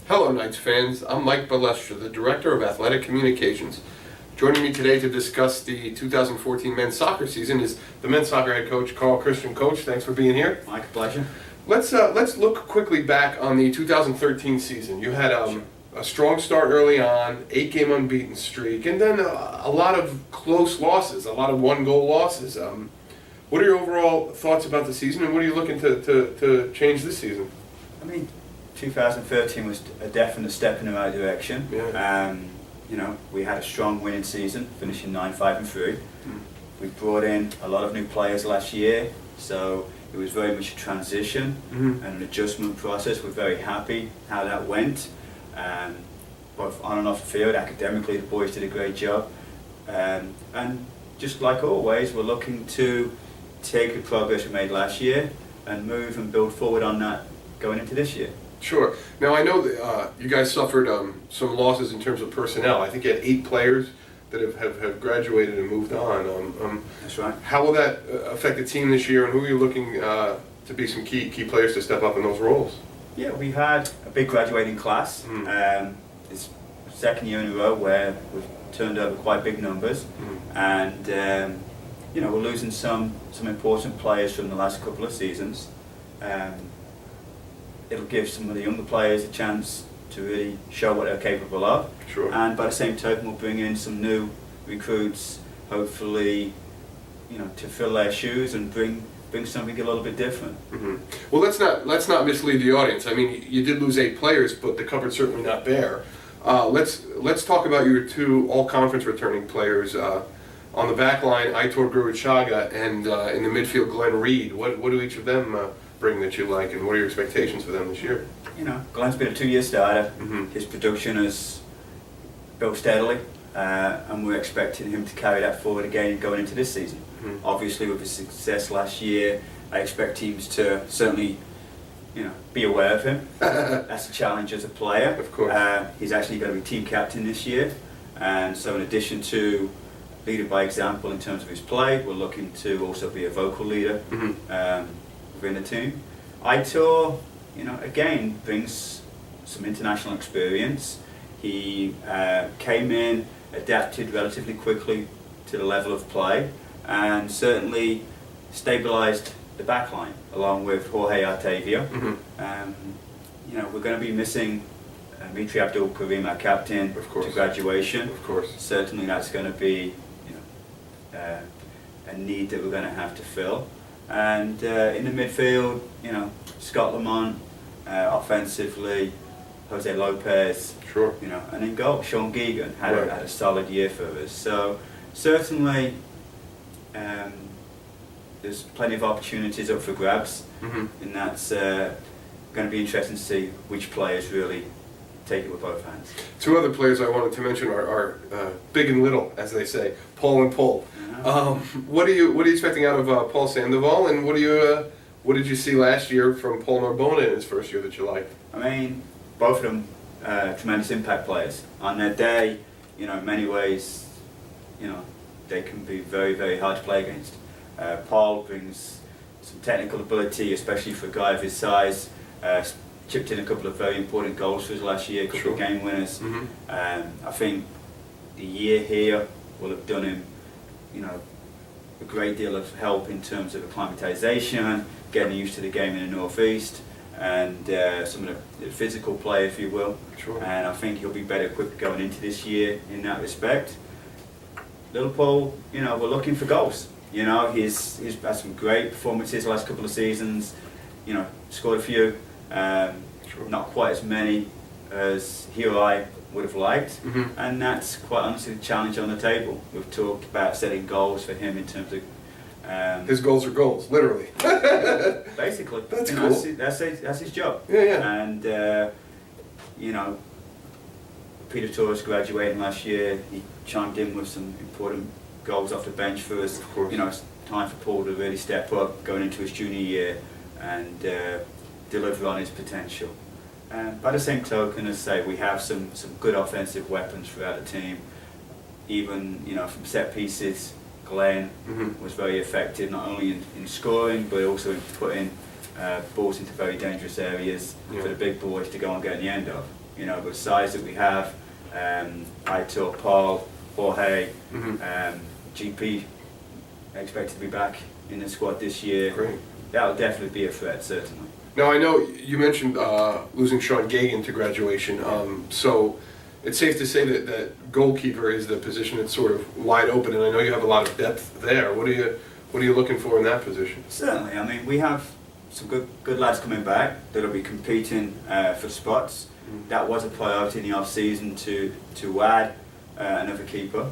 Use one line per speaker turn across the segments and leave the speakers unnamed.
Hello, Knights fans. I'm Mike Balestra, the Director of Athletic Communications. Joining me today to discuss the 2014 men's soccer season is the men's soccer head coach, Carl Christian. Coach, thanks for being here.
Mike, pleasure.
Let's look quickly back on the 2013 season. You had a strong start early on, 8-game unbeaten streak, and then a lot of close losses, a lot of one-goal losses. What are your overall thoughts about the season, and what are you looking to change this season?
2013 was a definite step in the right direction.
Yeah.
We had a strong winning season, finishing 9-5-3. We brought in a lot of new players last year, so it was very much a transition and an adjustment process. We're very happy how that went. Both on and off the field, academically, the boys did a great job. And just like always, we're looking to take the progress we made last year and move and build forward on that going into this year.
Sure. Now, I know that you guys suffered some losses in terms of personnel. I think you had 8 players that have graduated and moved on.
That's right.
How will that affect the team this year, and who are you looking to be some key players to step up in those roles?
Yeah, we had a big graduating class. It's the second year in a row where we've turned over quite big numbers, and we're losing some important players from the last couple of seasons. It'll give some of the younger players a chance to really show what they're capable of.
Sure.
And by the same token, we'll bring in some new recruits, hopefully, to fill their shoes and bring something a little bit different.
Well, let's not mislead the audience. I mean, you did lose 8 players, but the cupboard's certainly not bare. Let's talk about your 2 all-conference returning players. On the back line, Aitor Gruichaga, and in the midfield, Glenn Reed. What do each of them bring that you like, and what are your expectations for them this year?
Glenn's been a 2-year starter. His production has built steadily, and we're expecting him to carry that forward again going into this season. Obviously, with his success last year, I expect teams to certainly, be aware of him. That's a challenge as a player.
Of course.
He's actually going to be team captain this year, and so in addition to leading by example in terms of his play, we're looking to also be a vocal leader within the team. Aitor, again, brings some international experience. He came in, adapted relatively quickly to the level of play, and certainly stabilised the back line along with Jorge Artavia. We're going to be missing Mitri Abdul Karim, our captain, to graduation.
Of course.
Certainly that's going to be a need that we're going to have to fill. And in the midfield, Scott Lamont, offensively, Jose Lopez,
Sure.
And in goal, Sean Geegan had a solid year for us. So certainly there's plenty of opportunities up for grabs, and that's going to be interesting to see which players really take it with both hands.
2 other players I wanted to mention are big and little, as they say, Paul and Paul. What are you expecting out of Paul Sandoval, and what did you see last year from Paul Narbona in his first year that you liked?
Both of them tremendous impact players. On their day, in many ways, they can be very, very hard to play against. Paul brings some technical ability, especially for a guy of his size. Chipped in a couple of very important goals for us last year, a couple of game winners. I think the year here will have done him a great deal of help in terms of acclimatisation, getting used to the game in the Northeast, and some of the physical play, if you will.
Sure.
And I think he'll be better equipped going into this year in that respect. Little Paul, we're looking for goals. He's had some great performances the last couple of seasons. Scored a few, not quite as many as he or I would have liked, and that's quite honestly the challenge on the table. We've talked about setting goals for him in terms of
his goals are goals, literally.
Basically,
that's cool.
That's his job.
Yeah.
And Peter Torres graduating last year, he chimed in with some important goals off the bench for us.
Of course.
It's time for Paul to really step up going into his junior year and deliver on his potential. By the same token, as I say, we have some good offensive weapons throughout the team. Even from set pieces, Glenn was very effective, not only in scoring but also in putting balls into very dangerous areas for the big boys to go and get in the end of. you know, the size that we have, Aitor, Paul, Jorge, GP expected to be back in the squad this year.
Great.
That'll definitely be a threat, certainly.
Now, I know you mentioned losing Sean Gagan to graduation, so it's safe to say that goalkeeper is the position that's sort of wide open, and I know you have a lot of depth there. What are you looking for in that position?
Certainly. I mean, we have some good lads coming back that'll be competing for spots. That was a priority in the off-season to add another keeper.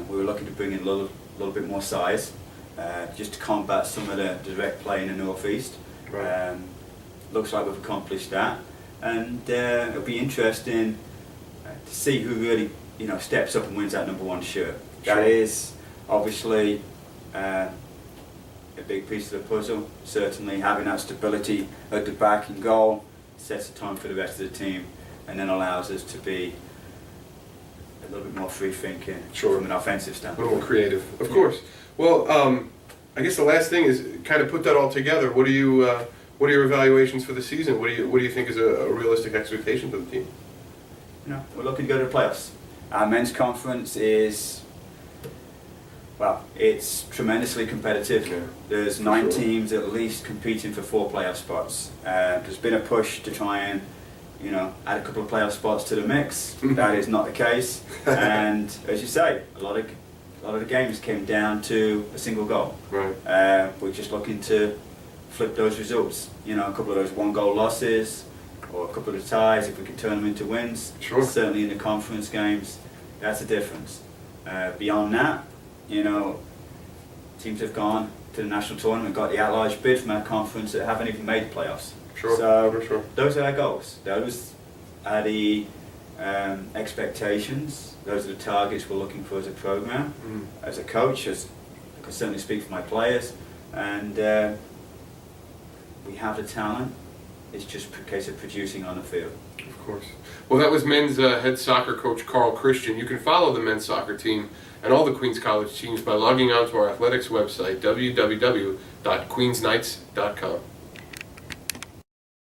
We were looking to bring in a little bit more size, just to combat some of the direct play in the northeast.
Right.
Looks like we've accomplished that, and it'll be interesting to see who really, you know, steps up and wins that number 1 shirt.
Sure.
That is obviously a big piece of the puzzle. Certainly having that stability at the back and goal sets the tone for the rest of the team, and then allows us to be a little bit more free thinking from an offensive
A
standpoint.
little more creative, of course. Well, I guess the last thing is kind of put that all together. What are your evaluations for the season? What do you think is a realistic expectation for the team?
You know, we're looking to go to the playoffs. Our men's conference is, well, it's tremendously competitive.
Yeah,
There's 9 teams at least competing for 4 playoff spots. There's been a push to try and, you know, add a couple of playoff spots to the mix. That is not the case. And as you say, a lot of the games came down to a single goal.
Right.
We're just looking to flip those results. You know, a couple of those 1-goal losses, or a couple of ties, if we can turn them into wins.
Sure.
Certainly in the conference games, that's the difference. Beyond that, you know, teams have gone to the national tournament, got the at-large bid from our conference that haven't even made the playoffs.
Sure.
So
Sure.
those are our goals. Those are the expectations. Those are the targets we're looking for as a program. As a coach, I can certainly speak for my players, and we have the talent. It's just a case of producing on the field.
Of course. Well, that was men's head soccer coach Carl Christian. You can follow the men's soccer team and all the Queens College teams by logging on to our athletics website, www.queensknights.com.